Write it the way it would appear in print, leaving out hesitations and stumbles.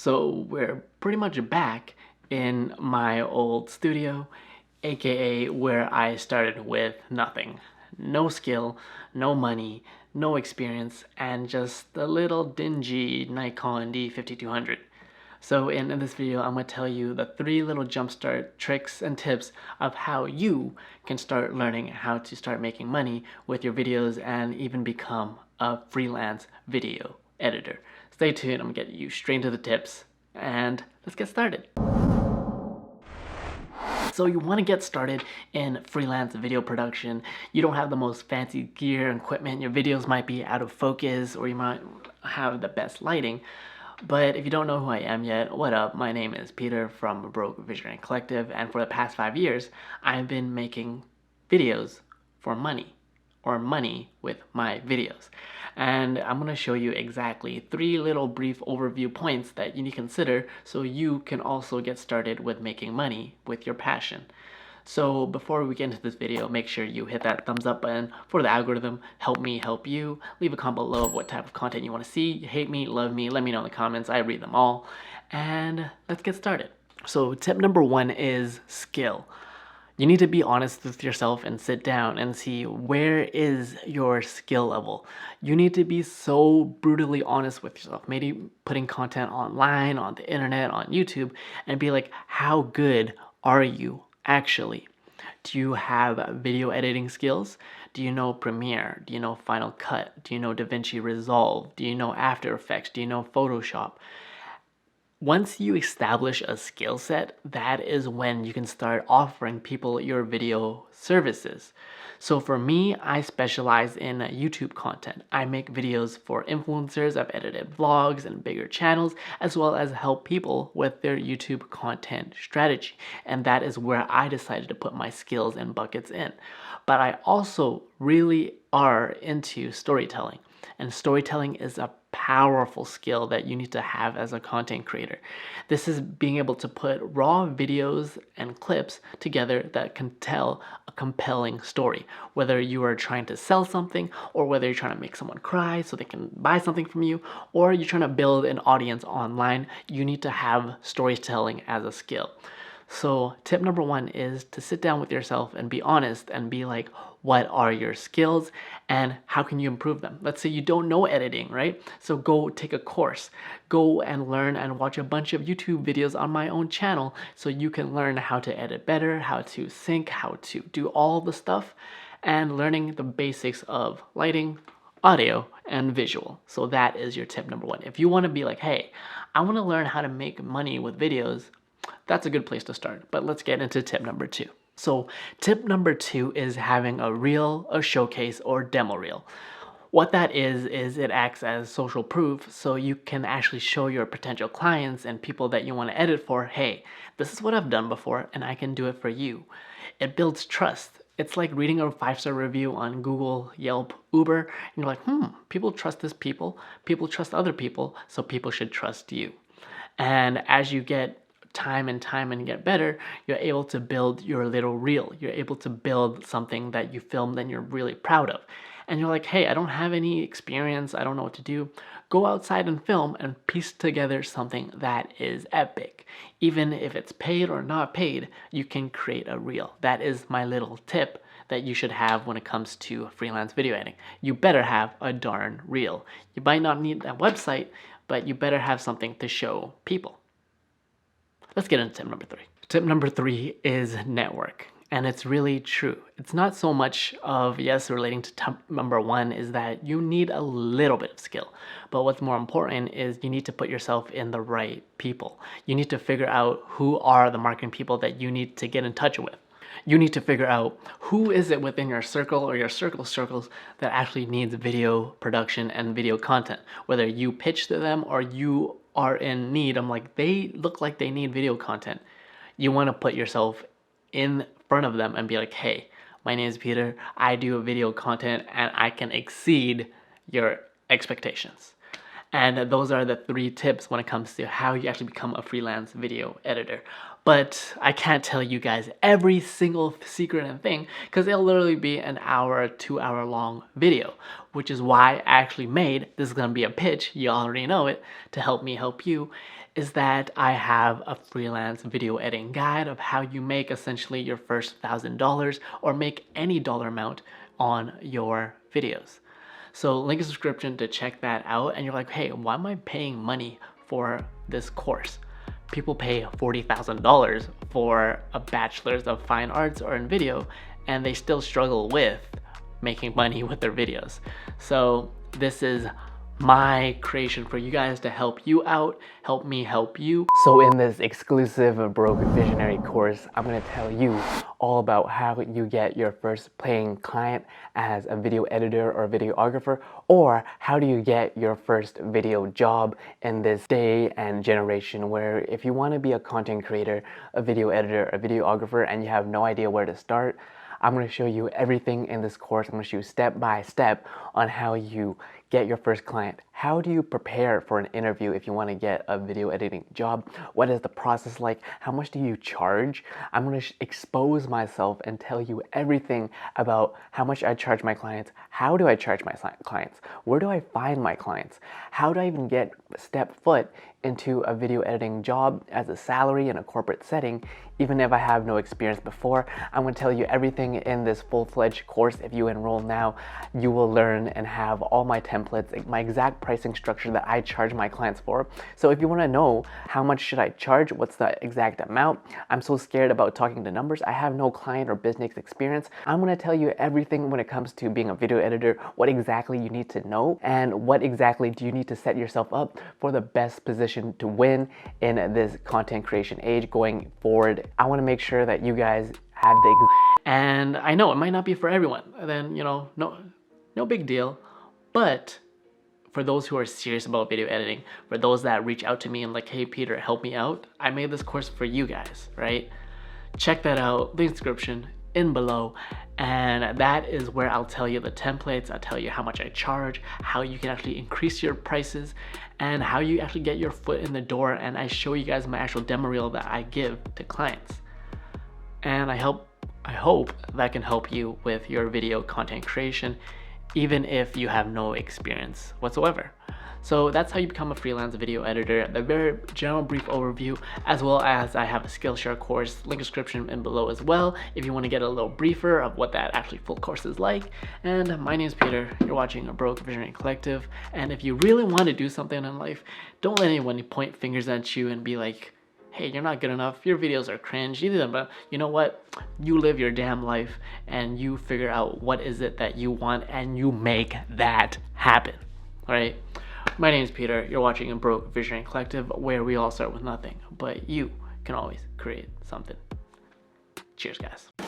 So we're pretty much back in my old studio, aka where I started with nothing. No skill, no money, no experience, and just a little dingy Nikon D5200. So in this video, I'm going to tell you the 3 little jumpstart tricks and tips of how you can start learning how to start making money with your videos and even become a freelance video editor. Stay tuned, I'm going to get you straight into the tips and let's get started. So you want to get started in freelance video production. You don't have the most fancy gear and equipment. Your videos might be out of focus or you might have the best lighting. But if you don't know who I am yet, what up? My name is Peter from Broke Visionary Collective, and for the past 5 years, I've been making videos for money, or money with my videos. And I'm going to show you exactly 3 little brief overview points that you need to consider so you can also get started with making money with your passion. So before we get into this video, make sure you hit that thumbs up button for the algorithm. Help me help you. Leave a comment below of what type of content you want to see. You hate me, love me, let me know in the comments. I read them all. And let's get started. So tip number 1 is skill. You need to be honest with yourself and sit down and see where is your skill level. You need to be so brutally honest with yourself. Maybe putting content online, on the internet, on YouTube, and be like, how good are you actually? Do you have video editing skills? Do you know Premiere? Do you know Final Cut? Do you know DaVinci Resolve? Do you know After Effects? Do you know Photoshop? Once you establish a skill set, that is when you can start offering people your video services. So for me, I specialize in YouTube content. I make videos for influencers. I've edited vlogs and bigger channels, as well as help people with their YouTube content strategy. And that is where I decided to put my skills and buckets in. But I also really are into storytelling. And storytelling is a powerful skill that you need to have as a content creator. This is being able to put raw videos and clips together that can tell a compelling story. Whether you are trying to sell something, or whether you're trying to make someone cry so they can buy something from you, or you're trying to build an audience online, you need to have storytelling as a skill. So tip number 1 is to sit down with yourself and be honest and be like, what are your skills and how can you improve them? Let's say you don't know editing, right? So go take a course. Go and learn and watch a bunch of YouTube videos on my own channel so you can learn how to edit better, how to sync, how to do all the stuff, and learning the basics of lighting, audio, and visual. So that is your tip number 1. If you want to be like, hey, I want to learn how to make money with videos, that's a good place to start. But let's get into tip number 2. So tip number 2 is having a reel, a showcase, or demo reel. What that is it acts as social proof, so you can actually show your potential clients and people that you want to edit for, hey, this is what I've done before and I can do it for you. It builds trust. It's like reading a 5-star review on Google, Yelp, Uber, and you're like, people trust this people trust other people, so people should trust you. And as you get time and get better, you're able to build your little reel. You're able to build something that you filmed and you're really proud of. And you're like, hey, I don't have any experience. I don't know what to do. Go outside and film and piece together something that is epic. Even if it's paid or not paid, you can create a reel. That is my little tip that you should have when it comes to freelance video editing. You better have a darn reel. You might not need a website, but you better have something to show people. Let's get into tip number 3. Tip number 3 is network. And it's really true. It's not so much of, yes, relating to tip number 1 is that you need a little bit of skill. But what's more important is you need to put yourself in the right people. You need to figure out who are the marketing people that you need to get in touch with. You need to figure out who is it within your circle or your circle of circles that actually needs video production and video content. Whether you pitch to them or you are in need, I'm like, they look like they need video content. You want to put yourself in front of them and be like, hey, my name is Peter. I do video content and I can exceed your expectations. And those are the 3 tips when it comes to how you actually become a freelance video editor. But I can't tell you guys every single secret and thing because it'll literally be an hour, 2-hour long video, which is why I actually made, this is going to be a pitch, you already know it, to help me help you, is that I have a freelance video editing guide of how you make essentially your first $1,000 or make any dollar amount on your videos. So link in the description to check that out. And you're like, hey, why am I paying money for this course? People pay $40,000 for a bachelor's of fine arts or in video, and they still struggle with making money with their videos. So this is my creation for you guys to help you out, help me help you. So in this exclusive Broke Visionary course, I'm going to tell you all about how you get your first paying client as a video editor or videographer, or how do you get your first video job in this day and generation where if you want to be a content creator, a video editor, a videographer, and you have no idea where to start, I'm going to show you everything in this course. I'm going to show you step by step on how you get your first client. How do you prepare for an interview if you want to get a video editing job? What is the process like? How much do you charge? I'm going to expose myself and tell you everything about how much I charge my clients. How do I charge my clients? Where do I find my clients? How do I even step foot into a video editing job as a salary in a corporate setting, even if I have no experience before? I'm going to tell you everything in this full-fledged course. If you enroll now, you will learn and have all my templates, my exact pricing structure that I charge my clients for. So if you want to know how much should I charge, what's the exact amount, I'm so scared about talking to numbers. I have no client or business experience. I'm going to tell you everything when it comes to being a video editor, what exactly you need to know, and what exactly do you need to set yourself up for the best position to win in this content creation age going forward. I want to make sure that you guys have and I know it might not be for everyone, then no big deal. But for those who are serious about video editing, for those that reach out to me and like, hey Peter, help me out, I made this course for you guys, right? Check that out, link description in below, and that is where I'll tell you the templates, I'll tell you how much I charge, how you can actually increase your prices, and how you actually get your foot in the door, and I show you guys my actual demo reel that I give to clients. And I hope that can help you with your video content creation, even if you have no experience whatsoever. So that's how you become a freelance video editor, the very general brief overview, as well as I have a Skillshare course, link description in below as well, if you want to get a little briefer of what that actually full course is like. And my name is Peter, you're watching a Broke Visionary Collective, and if you really want to do something in life, don't let anyone point fingers at you and be like, hey, you're not good enough, your videos are cringe, but you know what? You live your damn life and you figure out what is it that you want and you make that happen, all right? My name is Peter, you're watching a Broke Visionary Collective where we all start with nothing, but you can always create something. Cheers, guys.